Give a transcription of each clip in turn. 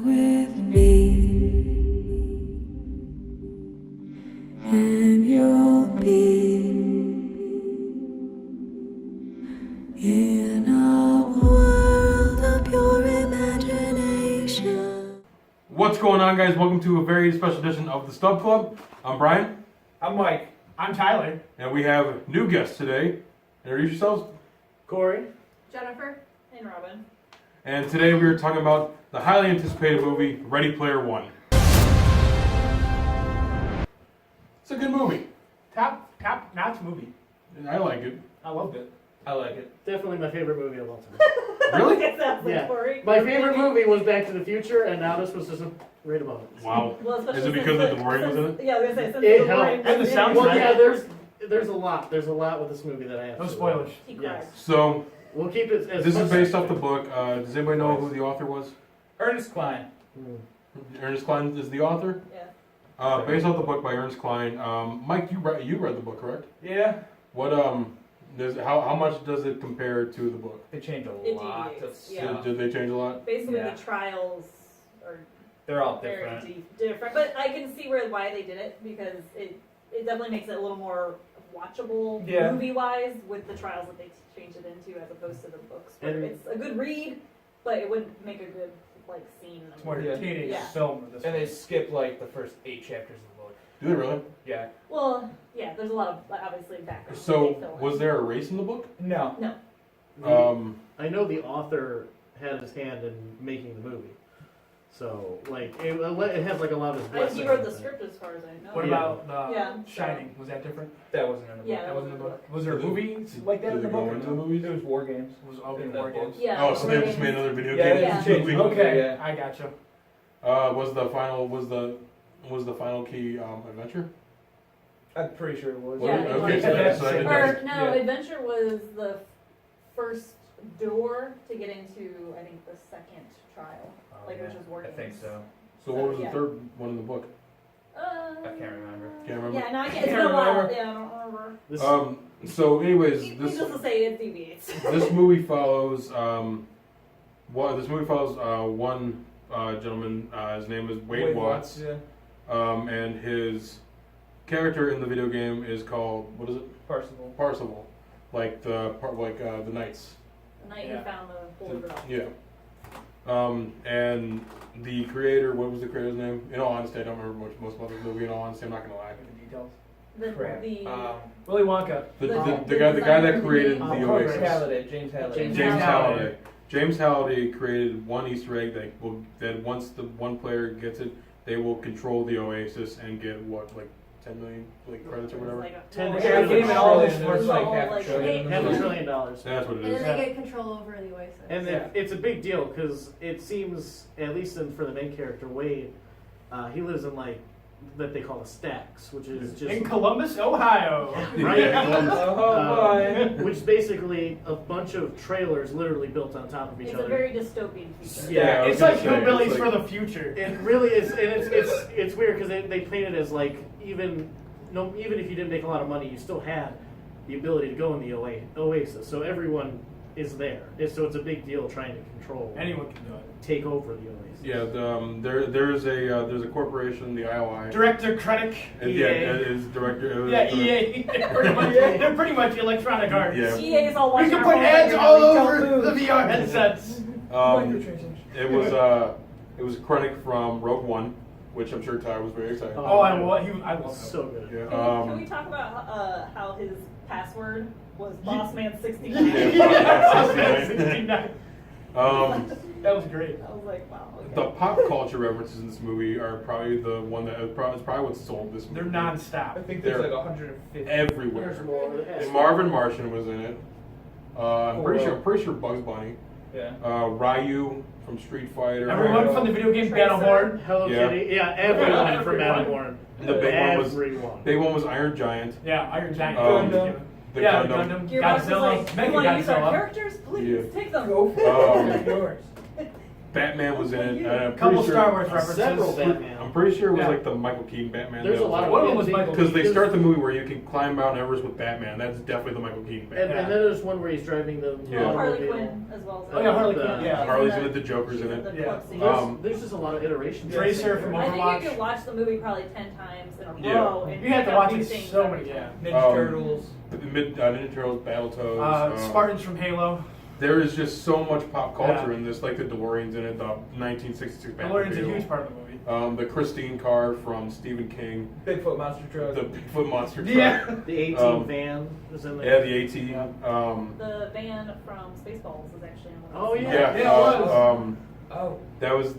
with me, and you'll be in a world of pure imagination. What's going on, guys? Welcome to a very special edition of the Stub Club. I'm Brian. I'm Mike. I'm Tyler. And we have new guests today. Introduce yourselves. Corey. Jennifer and Robin. And today we are talking about the highly anticipated movie, Ready Player One. It's a good movie. Top notch movie. I like it. I loved it. I like it. Definitely my favorite movie of all time. Really? That sounds like Yeah. Corey. My favorite movie was Back to the Future, and now this was just right above it. Wow. Well, especially Is it because since the DeLorean was in it? Yeah, I was gonna say since It the DeLorean helped. was And the in soundtrack. it. Well, yeah, there's a lot. There's a lot with this movie that I have. No spoilers. He cried. Yes. So, We'll keep it as this is much- based off the book. Does anybody know who the author was? Ernest Cline. Ernest Cline is the author? Yeah. Based off the book by Ernest Cline. Mike, you read the book, correct? Yeah. What, how much does it compare to the book? They changed a It lot of deviates, stuff. yeah. Did they change a lot? Basically, Yeah. the trials are They're all very different. different. But I can see why they did it because it definitely makes it a little more watchable Yeah. movie-wise with the trials that they changed it into as opposed to the books. Where And- it's a good read, but it wouldn't make a good scene. In It's a more movie. Yeah. teenage Yeah. film of this And they one. skipped like the first 8 chapters of the book. Do they really? Yeah. Well, yeah, there's a lot of obviously background. that So, they fill in. was there a race in the book? No. I know the author had his hand in making the movie, so like it has like a lot of his blessing. He wrote the in it. script as far as I know. What Yeah. about Yeah. Shining? Was that different? That wasn't in the book. Yeah, That wasn't in the book. book. Was there a Did movie like that Did in the they go book? or into the no? movies? It was War Games. Was all In in that War book. Games? Yeah. Oh, so they just War made Games. another video Yeah, game? they Yeah. just changed the movie. Okay, Yeah. I gotcha. Was the final key adventure? I'm pretty sure it was. Yeah, Okay, it was. so I didn't know. Or no, Yeah. Adventure was the first door to get into I think the second trial, like which was War I Games. think so. So what was the Yeah. third one in the book? I can't remember. Can't remember. Yeah, no, I can't. It's Can't been a while. remember. Yeah, I don't remember. This, So anyways, Needless to say, it deviates. this movie follows one gentleman. His name is Wade Watts. Yeah. And his character in the video game is called, what is it? Parsifal. Parsifal, like the knights. The night Yeah. he found the Holy Grail. Yeah. And the creator, what was the creator's name? In all honesty, I don't remember most about the movie. In all honesty, I'm not gonna lie. The details. Crap. The Willy Wonka. The The guy that designer. created Oh, the James Oasis. Halliday. James Halliday. James James Halliday. Halliday. James Halliday created one Easter egg that once the one player gets it, they will control the Oasis and get what, like 10 million credits or it was whatever. like a- 10 well, to it was 10 like all a- this Trillion, there's like all, half a like, trillion. $500 eight- billion. That's what it And is. then they get control over the Oasis. And Yeah. it's a big deal because it seems, at least for the main character Wade, he lives in like that they call the stacks, which is just In Columbus, Ohio. right, Oh boy. which is basically a bunch of trailers literally built on top of each It's a other. very dystopian future. Yeah, It's I was like gonna say, Hillbillies it's for like- the future. It really is, and it's weird because they paint it as like even if you didn't make a lot of money, you still had the ability to go in the Oasis. So everyone is there. So it's a big deal trying to control, Anyone can do it. take over the Oasis. Yeah, there's a corporation, the IOI. Director Krennic. And EA. yeah, it is director. It was Yeah, direct- EA. They're pretty much Electronic Arts. Yeah. EA is all We watching can our put phones ads like all retail over food. the VR headsets. It was Krennic from Rogue One, which I'm sure Ty was very excited. Oh, I love him. So good. Yeah. Can we talk about how his password was Bossman69? Yeah. 69. That was great. I was like, wow. Okay. The pop culture references in this movie are probably the one that is probably what sold this movie. They're nonstop. I think there's They're like 150. everywhere. There's more. And Marvin Martian was in it. I'm pretty sure Bugs Bunny. Yeah. Ryu from Street Fighter. Everyone from the video game Battleborn. Hello Yeah. Kitty. Yeah, everyone from Everyone. Battleborn. The big one was Iron Giant. Yeah, Iron Giant. Gundam. The Yeah, Gundam. Gundam. Gearbox was Godzilla. like, Mega you want to use our Godzilla. characters? Please, Yeah. take them. Go for Um, it. Yours. Batman was in it. And I'm Couple pretty Star sure, Wars references. Several Batman. I'm pretty sure it was Yeah. like the Michael Keaton Batman. There's a lot of One of them was Michael Because they Keaton. start the movie where you can climb Mount Everest with Batman. That's definitely the Michael Keaton And, Batman. and then there's one where he's driving the Yeah. Harley automobile. Quinn as well. Oh, yeah, Harley The- Quinn. Yeah. Harley's in it, the Joker's in it. The Yeah. club scene. There's just a lot of iterations. Tracer from I Overwatch. think you could watch the movie probably 10 times in a Yeah. row. And You have to pick up watch new it things so every many, time. yeah. Ninja Um, Turtles. Ninja Turtles, Battletoads. Spartans from Halo. There is just so much pop culture Yeah. in this, like the DeLorean's in it, the 1966 Batman. DeLorean's a huge part of the movie. The Christine car from Stephen King, Bigfoot monster truck. the Bigfoot monster truck. Yeah. The 18 Um, van is in Yeah, there. the 18. The van from Spaceballs is actually in one Oh, of those. yeah. Yeah, Yeah, it was. Oh,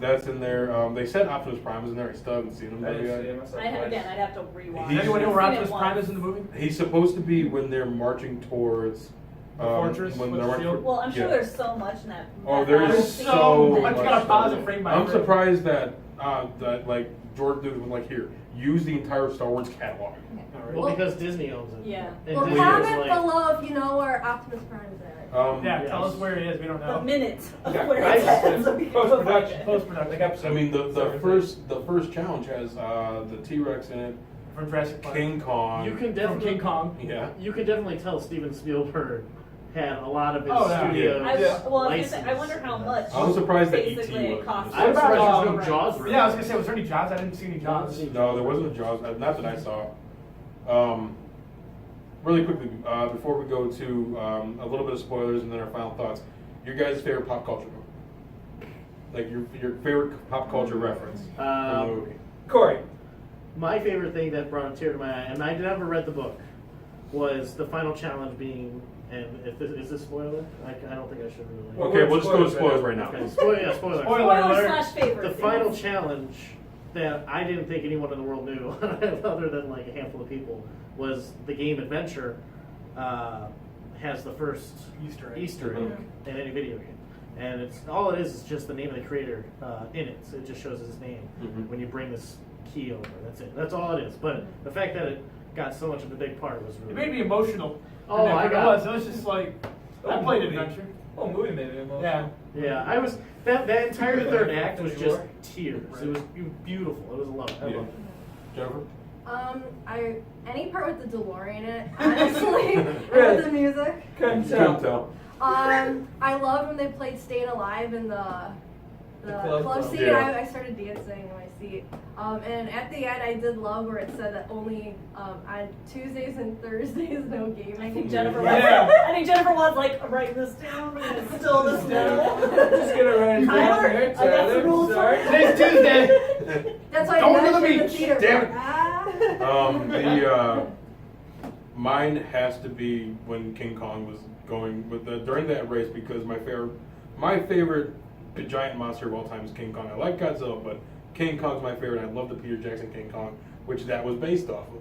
that's in there. They said Optimus Prime was in there. I still haven't seen him. I didn't see yet. him. I saw I'd twice. have to rewatch. He's- Anyone know I've where seen it Optimus Prime once. is in the movie? He's supposed to be when they're marching towards The fortress when with they're the marching shield? Well, I'm sure yeah. there's so much in that. Oh, that there's battle There's scene so so much. much Got a stuff. pause and frame by I'm frame. surprised that like Jordan Dude was like, here, use the entire Star Wars catalog. Alright. Well, because Disney owns it. Yeah. And Well, Disney comment is like, below if you know where Optimus Prime is at. Yeah, yes. tell us where it is. We don't The know. minute of Yeah. where I- it's at, so we can go find Post-production. it. Post-production. Like episode. I mean, the 17. first challenge has the T-Rex in it, From Jurassic Park. King Kong. you can From definitely King Kong. Yeah. You can definitely tell Steven Spielberg had a lot of his Oh, yeah. studios. I, Yeah. well, I was gonna say, I wonder license. how much. I was surprised that basically E.T. it was. cost. I'm surprised there's no Right. Jaws. Yeah, I was gonna say, was there any Jaws? I didn't see any Jaws. No, there wasn't a Jaws. Not that I saw. Really quickly, before we go to a little bit of spoilers and then our final thoughts, your guys' favorite pop culture book, like your favorite pop culture reference from the movie. Corey. My favorite thing that brought a tear to my eye, and I never read the book, was the final challenge being, and if this is this spoiler, I don't think I should really. Well, Okay, we're we'll just go to spoilers spoilers right now. Okay, spoiler. Spoiler. Spoiler / favorite. The final challenge that I didn't think anyone in the world knew, other than like a handful of people, was the game Adventure has the first Easter egg. Easter egg in any video game. And it's all it is just the name of the creator in it. So it just shows his name Mhm. when you bring this key over. That's it. That's all it is. But the fact that it got so much of a big part was really It made me emotional. Oh, And I it got- was just like, I Oh, played movie. Adventure. Oh, movie made me emotional. Yeah. Yeah, I was that entire third act was just Sure. tears. It was beautiful. It was love. I Yeah. loved it. Jennifer? Any part with the DeLorean in it, honestly, Really? and the music. Couldn't Couldn't tell. tell. I loved when they played Staying Alive in the club scene. Yeah. I started dancing in my seat. And at the end, I did love where it said that only on Tuesdays and Thursdays, no gaming. I think Jennifer. Yeah. Was, I think Jennifer was like writing this down, and it's still this down. Just gonna write it down Tyler, here, I got some Tyler. rules. Sorry. Today's Tuesday. That's why Going to I the mentioned the beach. theater. Damn it. Mine has to be when King Kong was going with during that race because my favorite giant monster of all time is King Kong. I like Godzilla, but King Kong's my favorite. I love the Peter Jackson King Kong, which that was based off of.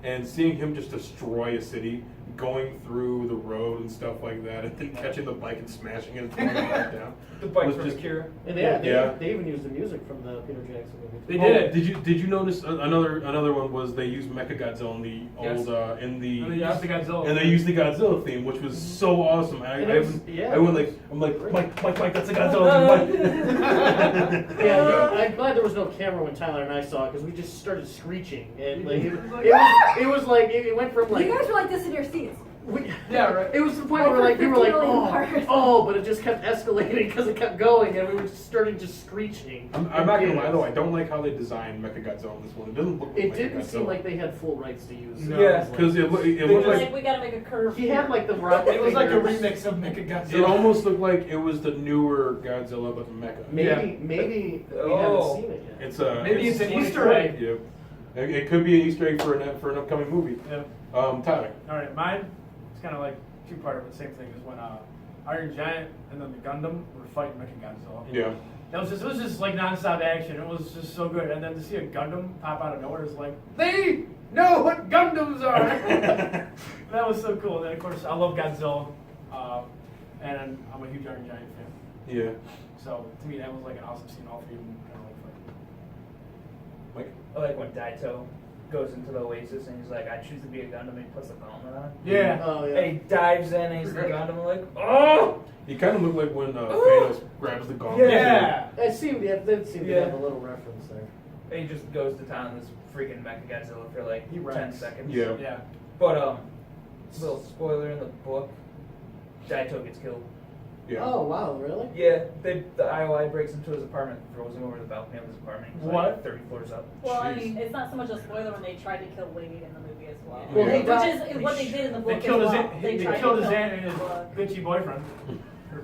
And seeing him just destroy a city, going through the road and stuff like that, and then catching the bike and smashing it and throwing it back down. The bike was from just- Akira. And Yeah. they even used the music from the Peter Jackson movie. They Oh, did. Did you notice another one was they used Mechagodzilla in the Yes. old in the And they used the Godzilla. and they used the Godzilla theme, which was so awesome. And it was- yeah. I went like I'm like Mike, that's a Godzilla theme. Mike. Yeah, I'm glad there was no camera when Tyler and I saw it because we just started screeching and like it was like it went from like You guys were like this in your seats. Yeah, right. It was to the point Like where like for we were like 50 million cars. oh, but it just kept escalating because it kept going and we were starting just screeching. I'm not gonna lie though, I don't like how they designed Mechagodzilla in this one. It doesn't look like It didn't seem Mechagodzilla. like they had full rights to use. No. Yeah. Because it looked Like, like we gotta make a curve. He had like the rock. It was like a fingers. remix of Mechagodzilla. it almost looked like it was the newer Godzilla but the Mecha. Maybe we Oh. haven't seen it yet. It's a Maybe it's an Easter 2020. egg. Yep. It could be an Easter egg for an upcoming movie. Yeah. Tyler. All right, mine. It's kind of like two-part of the same thing. Is when Iron Giant and then the Gundam were fighting Mechagodzilla. Yeah. It was just like non-stop action. It was just so good. And then to see a Gundam pop out of nowhere is like, they know what Gundams are. That was so cool. And then of course I love Godzilla, and I'm a huge Iron Giant fan. Yeah. So to me that was like an awesome scene. All three of them kind of like fighting. Mike. I like when Daito goes into the oasis and he's like, I choose to be a Gundam, and he puts the gauntlet on. Yeah. Oh yeah. And he dives in and he's the Gundam, like, oh! He kind of looked like when Thanos grabs the gauntlet. Yeah! It seemed, yeah, they seemed to Yeah. have a little reference there. And he just goes to town on this freaking Mecha Godzilla for like He 10 wrecks. seconds. Yeah. Yeah. But, little spoiler in the book, Daito gets killed. Yeah. Oh wow, really? Yeah, the IOI breaks into his apartment, throws him over the balcony of his apartment. He's What? Like 30 floors up. Well, I Jeez. mean, it's not so much a spoiler when they tried to kill Wade in the movie as well. Well, he Which died- is what they did in the book They killed as his well. aunt, They they tried killed to his kill aunt and his book. bitchy boyfriend.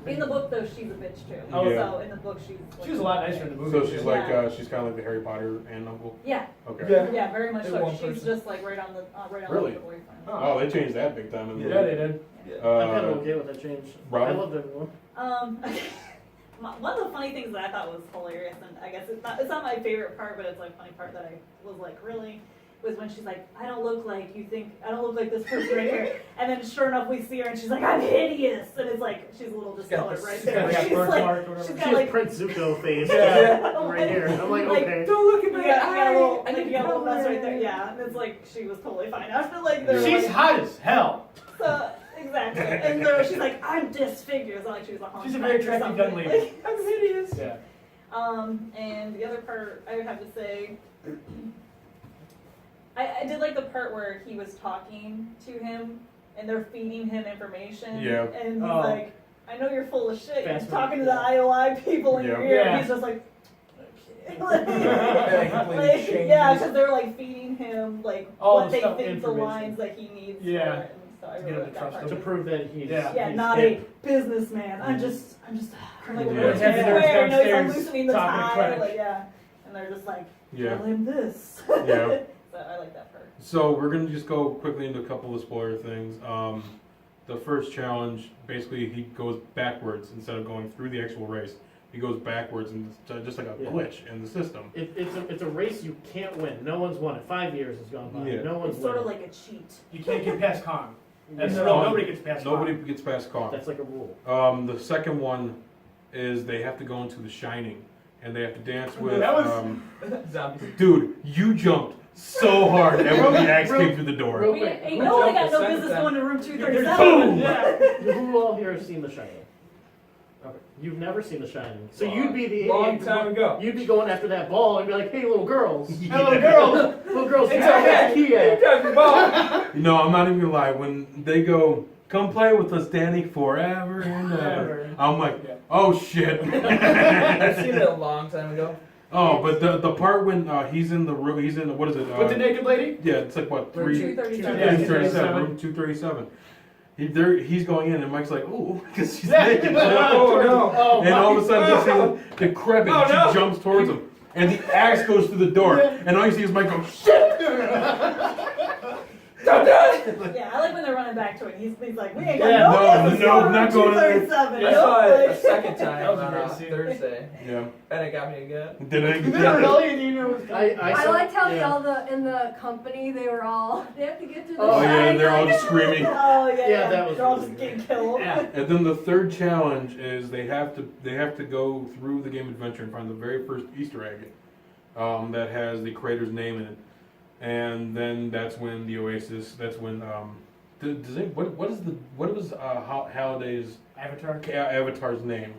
In the book, though, she's a bitch too. Oh, yeah. So in the book, she's. She was a lot nicer in the movie. So she's too. like, Yeah. she's kind of like the Harry Potter aunt uncle. Yeah. Okay. Yeah. Yeah, very much In so. one She's person. just like right on Really? the boyfriend. Oh, they changed that big time in the Yeah, movie. they did. Yeah. I'm kind of okay with that change. Robin? I loved everyone. One of the funny things that I thought was hilarious, and I guess it's not my favorite part, but it's like a funny part that I was like, really, was when she's like, I don't look like you think, I don't look like this person right here. And then sure enough, we see her and she's like, I'm hideous. And it's like, she's a little discolored right there. got She's birthmark like, or whatever. she's She got has like, Prince Zuko face Yeah. right here. I'm like, okay. Don't look at you my got a little, eye! like, you got a little mess right there. Yeah, and it's like, she was totally fine. I feel like they're She's like, hot as hell. so, exactly. And she's like, I'm disfigured. It's not like she was a She's a hunchback very or attractive something. young lady. Like, I'm hideous. Yeah. And the other part, I would have to say, I did like the part where he was talking to him, and they're feeding him information. Yeah. And he's Oh. like, I know you're full of shit. You're Fast talking to food. the IOI people in your Yeah. ear. Yeah. And he's just like, okay. They completely Like, changed yeah, his- because they're like feeding him like All what the they stuff, think the information. lines that he needs. Yeah. For it. And so I To really get him like to that trust part. To prove that he's Yeah. he's Not hip. a businessman. I'm just like, Yeah. what's Heads his down- square? You know, he's downstairs, loosening the talking to tie. Craig. Like, yeah. And they're just like, Yeah. tell him this. Yeah. So I like that part. So we're gonna just go quickly into a couple of spoiler things. The first challenge, basically, he goes backwards instead of going through the actual race. He goes backwards, and it's just like a Yeah. glitch in the system. It's a race you can't win. No one's won it. 5 years has gone by. Yeah. No one's It's sort of won like a cheat. You can't get past Kong. That's Yeah. nobody gets past Nobody Kong. gets past Kong. That's like a rule. The second one is they have to go into The Shining, and they have to dance with. That was- Zombies. Dude, you jumped so hard and when the axe Real- came through the door. real- We quick, ain't who nobody jumped got no the business second going to room Boom! 237. Yeah. Who all here has seen The Shining? Okay. You've never seen The Shining, so you'd be the Long idiot. time ago. You'd be going after that ball and be like, "Hey, little girls, Hello, girl. little girls, It's where's okay. the key at?" Talking about. No, I'm not even gonna lie. When they go, come play with us, Danny, forever and ever. Forever. I'm like, Yeah. oh shit. I've seen it a long time ago. Oh, but the part when he's in the room, he's in the, what is it? With the naked lady? Yeah, it's like what, Room 237, 237. room 237. He's going in, and Mike's like, ooh, because she's Yeah. naked. Oh, no. Oh, And all of a my- sudden, you see the crab, and Oh, no. she jumps towards him, and the axe goes through the door, and all you see is Mike go, shit! Yeah, I like when they're running back to it. He's like, we ain't got Yeah, no no, business no, going not to going there. 237. I saw it a Nope. second That time was a on great scene. Thursday, Yeah. and it got me again. Did I? Literally, and you know what's coming. I saw- liked how yeah. all in the company they were all they have to get to the Oh, yeah, side, they're all like, just screaming. Oh yeah, Yeah, that was they're all really just great. getting killed. Yeah. And then the third challenge is they have to go through the game adventure and find the very first Easter egg that has the creator's name in it, and then that's when the Oasis. That's when does it, what was Halliday's Avatar. avatar's name?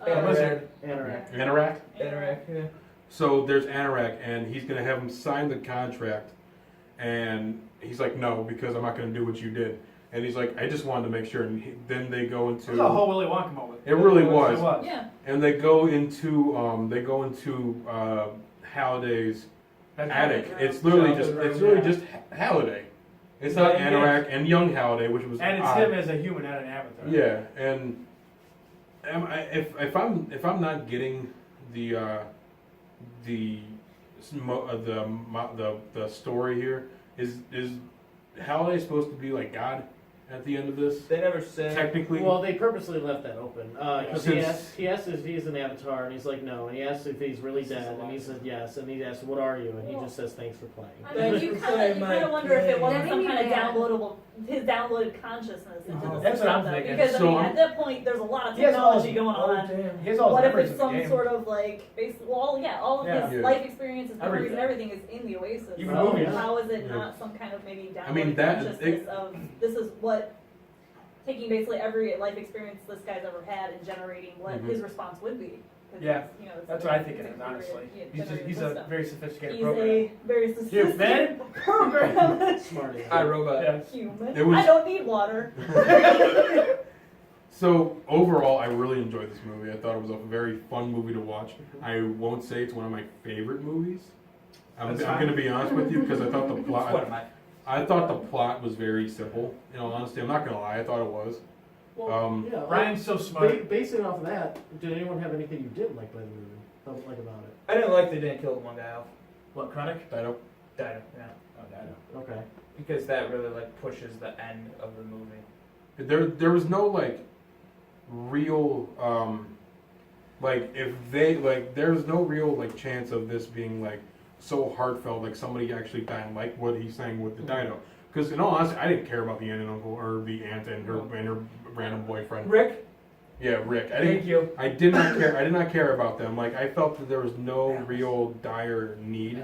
Wizard. Anorak. Anorak. Interact, yeah. So there's Anorak, and he's gonna have him sign the contract, and he's like, no, because I'm not gonna do what you did. And he's like, I just wanted to make sure. And then they go into. It was a whole Willy Wonka moment. It really It was. Yeah. And they go into Halliday's attic. It's literally just Halliday. It's not Yeah. Anorak and young Halliday, which was And it's odd. him as a human, not an avatar. Yeah, and if I'm not getting the story here, is Halliday supposed to be like God? at the end of this. They never say. Technically, Well, they purposely left that open because Since- he asked if he's an avatar, and he's like no, and he asked if he's really dead, and he said yes, and he asked what are you, and he just says thanks for playing. I mean, you kind of wonder if it wasn't That some made me kind of mad. downloadable, his downloaded consciousness into the That's what I'm system, though. thinking. Because I So mean, I'm- at that point, there's a lot of He has all technology his- going on. He has all his What if memories it's of the some game. sort of like, all of Yeah. his Yeah. life experiences, memories, and Everything. everything is in the Oasis. Even So movies. how is it Yeah. not some kind of maybe downloaded I mean, that- consciousness of this is what taking basically every life experience this guy's ever had and generating what Mhm. his response would be. 'Cause Yeah. it's, you know, it's That's a- what I think it's it is, a honestly. generated- He's generated a system. very sophisticated He's programmer. a very man. sophisticated program. Smart. iRobot. Yeah. Human. It was- I don't need water. So overall, I really enjoyed this movie. I thought it was a very fun movie to watch. I won't say it's one of my favorite movies. I'm That's going to fine. be honest with you because I thought the It's one of plot. my. I thought the plot was very simple. In all honesty, I'm not going to lie. I thought it was. Yeah, Ryan's so smart. Basing off of that, did anyone have anything you didn't like by the movie? Don't like about it? I didn't like they didn't kill one guy off. What, Chronic? Dido. Died. Yeah. Oh, Dino. Okay. Because that really like pushes the end of the movie. There was no like real like if they like there's no real like chance of this being like so heartfelt like somebody actually dying like what he's saying with the Dido. Because in all honesty, I didn't care about the aunt and uncle or the aunt and her random boyfriend. Rick. Yeah, Rick. Thank you. I did not care. I did not care about them. Like I felt that there was no real dire need.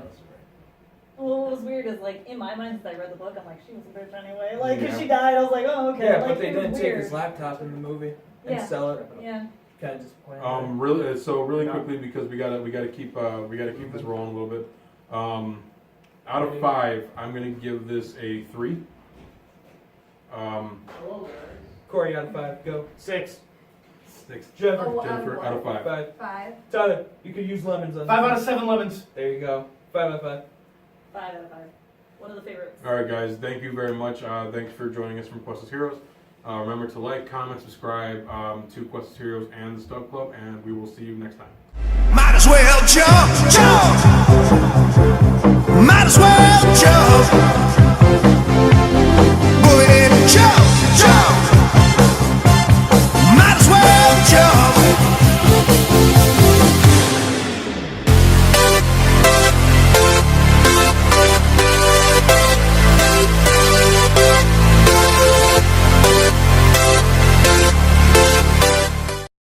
Well, what was weird is like in my mind, since I read the book, I'm like, she was a bitch anyway. Like, Yeah. if she died, I was like, oh, okay. Yeah, like, but they it was didn't take weird. his laptop in the movie and Yeah. sell it. Yeah. Kind of disappointing. Really Yeah. quickly because we gotta keep this rolling a little bit. Out of 5, I'm gonna give this a 3. Corey out of 5. Go. 6. 6. Jennifer. Oh, Jennifer, out of 5. 5. 5. Tyler, you could use lemons on 5 this. out of 7 lemons. There you go. 5 out of 5. 5 out of 5. One of the favorites. All right, guys. Thank you very much. Thanks for joining us from Questless Heroes. Remember to like, comment, subscribe to Questless Heroes and the Stub Club, and we will see you next time. Might as well jump, jump. Might as well jump.